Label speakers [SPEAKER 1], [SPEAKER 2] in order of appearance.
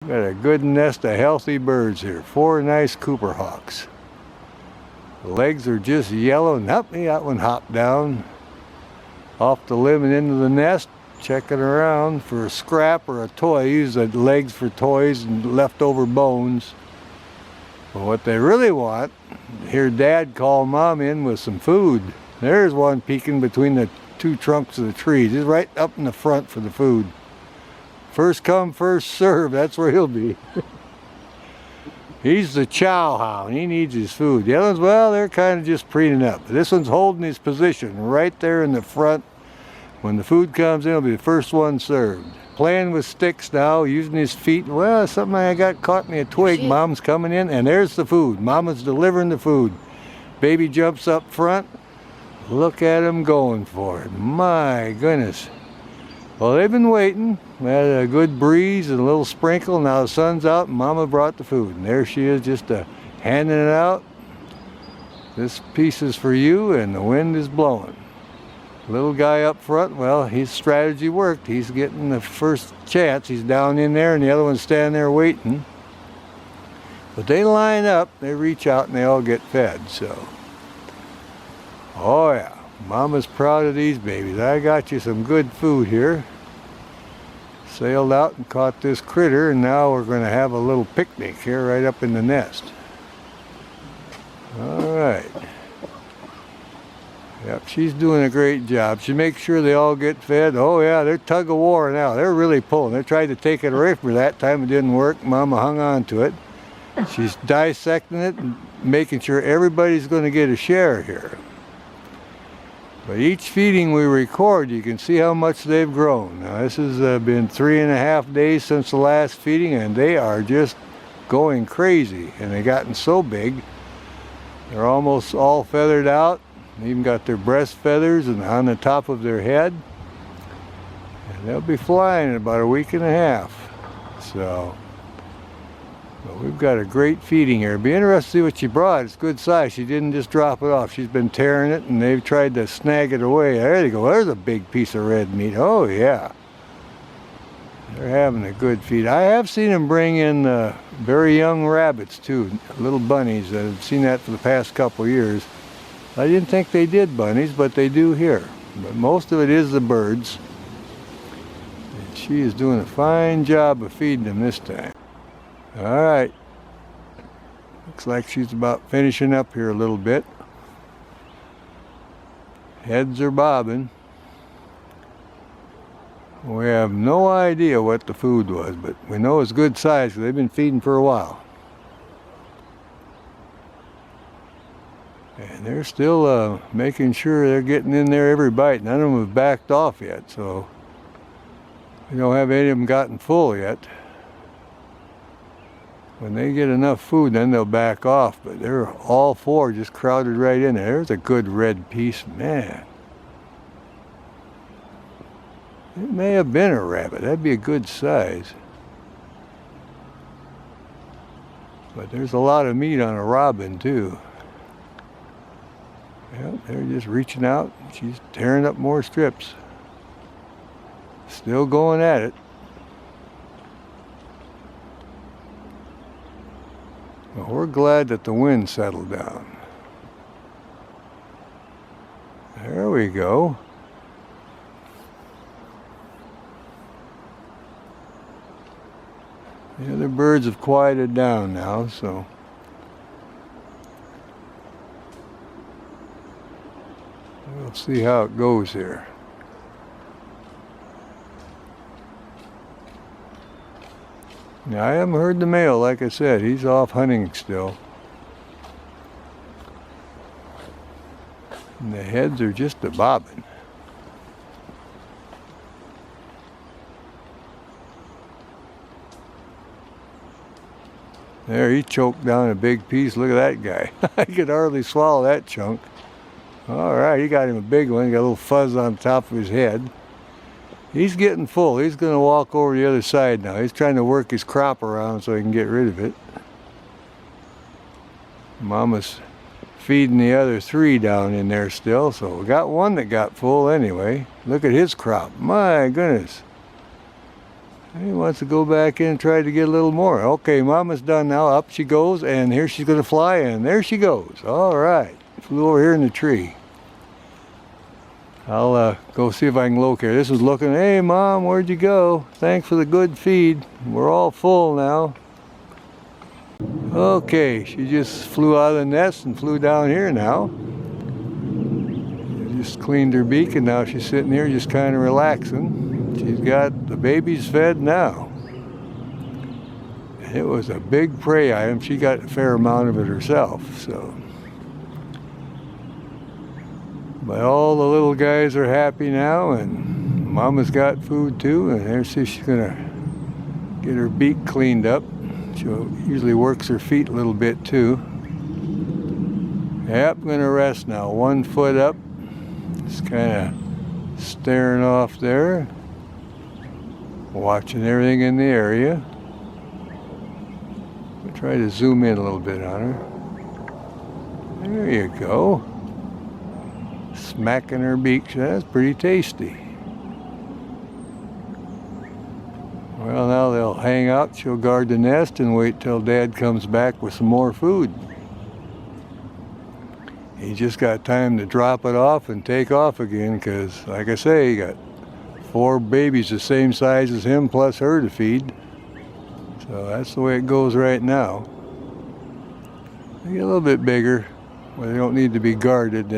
[SPEAKER 1] Got a good nest of healthy birds here. 4 nice Cooper hawks. The legs are just yellow. Nope, that one hopped down off the limb and into the nest, checking around for a scrap or a toy. Use the legs for toys and leftover bones. But what they really want, hear Dad call Mom in with some food. There's one peeking between the 2 trunks of the trees. He's right up in the front for the food. First come, first serve, that's where he'll be. He's the chow hound, he needs his food. The other ones, well, they're kind of just preening up. This one's holding his position right there in the front. When the food comes in, he'll be the first one served. Playing with sticks now, using his feet. Well, something I got caught me a twig. Mom's coming in, and there's the food. Mama's delivering the food. Baby jumps up front. Look at him going for it. My goodness. Well, they've been waiting. We had a good breeze and a little sprinkle. Now the sun's out and Mama brought the food. And there she is, just handing it out. This piece is for you, and the wind is blowing. Little guy up front, well, his strategy worked. He's getting the first chance. He's down in there, and the other one's standing there waiting. But they line up, they reach out, and they all get fed, so. Oh yeah, Mama's proud of these babies. I got you some good food here. Sailed out and caught this critter, and now we're going to have a little picnic here right up in the nest. All right. Yep, she's doing a great job. She makes sure they all get fed. Oh yeah, they're tug of war now. They're really pulling. They tried to take it away from her that time. It didn't work. Mama hung on to it. She's dissecting it and making sure everybody's going to get a share here. But each feeding we record, you can see how much they've grown. Now this has been 3.5 days since the last feeding, and they are just going crazy. And they've gotten so big, they're almost all feathered out. They even got their breast feathers and on the top of their head. And they'll be flying in about 1.5 weeks. So, but we've got a great feeding here. It'll be interesting to see what she brought. It's good size. She didn't just drop it off. She's been tearing it, and they've tried to snag it away. There they go. There's a big piece of red meat. Oh yeah. They're having a good feed. I have seen them bring in very young rabbits too, little bunnies. I've seen that for the past couple years. I didn't think they did bunnies, but they do here. But most of it is the birds. And she is doing a fine job of feeding them this time. All right. Looks like she's about finishing up here a little bit. Heads are bobbing. We have no idea what the food was, but we know it's good size because they've been feeding for a while. And they're still making sure they're getting in there every bite. None of them have backed off yet, so we don't have any of them gotten full yet. When they get enough food, then they'll back off, but they're all 4 just crowded right in there. There's a good red piece, man. It may have been a rabbit. That'd be a good size. But there's a lot of meat on a robin, too. Yep, they're just reaching out. She's tearing up more strips. Still going at it. Well, we're glad that the wind settled down. There we go. The other birds have quieted down now, so. We'll see how it goes here. Now, I haven't heard the male, like I said. He's off hunting still. And the heads are just a bobbing. There, he choked down a big piece. Look at that guy. I could hardly swallow that chunk. All right, he got him a big one. He got a little fuzz on top of his head. He's getting full. He's going to walk over the other side now. He's trying to work his crop around so he can get rid of it. Mama's feeding the other 3 down in there still, so we got one that got full anyway. Look at his crop. My goodness. He wants to go back in and try to get a little more. Okay, Mama's done now. Up she goes, and here she's going to fly, and there she goes. All right. Flew over here in the tree. I'll go see if I can locate her. This was looking, hey, Mom, where'd you go? Thanks for the good feed. We're all full now. Okay, she just flew out of the nest and flew down here now. Just cleaned her beak, and now she's sitting here just kind of relaxing. She's got the babies fed now. It was a big prey item. She got a fair amount of it herself, so. But all the little guys are happy now, and Mama's got food too, and there she's gonna get her beak cleaned up. She usually works her feet a little bit too. Yep, gonna rest now. 1 foot up. Just kind of staring off there. Watching everything in the area. I'll try to zoom in a little bit on her. There you go. Smacking her beak. That's pretty tasty. Well, now they'll hang out. She'll guard the nest and wait till Dad comes back with some more food. He just got time to drop it off and take off again because, like I say, he got 4 babies the same size as him plus her to feed. So that's the way it goes right now. They get a little bit bigger, where they don't need to be guarded.